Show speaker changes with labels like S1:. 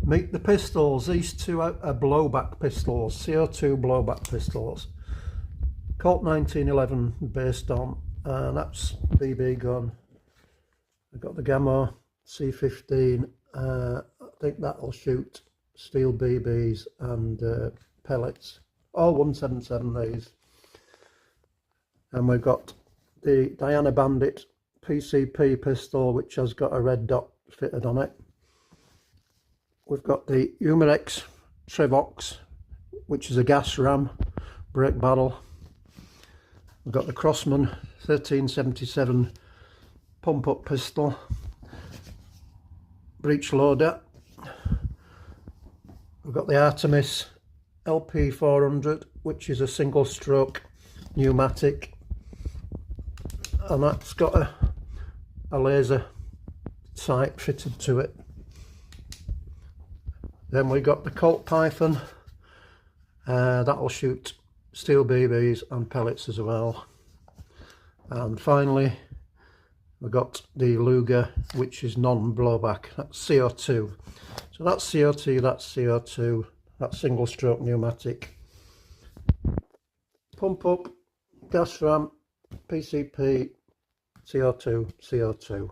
S1: Meet the pistols. These two are blowback pistols, CO2 blowback pistols. Colt 1911 based on, and that's BB gun. I've got the Gamma C15. I think that'll shoot steel BBs and pellets. All 177 these. And we've got the Diana Bandit PCP pistol, which has got a red dot fitted on it. We've got the Humarex Trevox, which is a gas ram brake barrel. We've got the Crossman 1377 pump up pistol, breech loader. We've got the Artemis LP400, which is a single stroke pneumatic, and that's got a laser sight fitted to it. Then we got the Colt Python, that'll shoot steel BBs and pellets as well. And finally we've got the Luger, which is non-blowback, that's CO2. So that's CO2, that's CO2, that's single stroke pneumatic. Pump up, gas ram, PCP, CO2, CO2.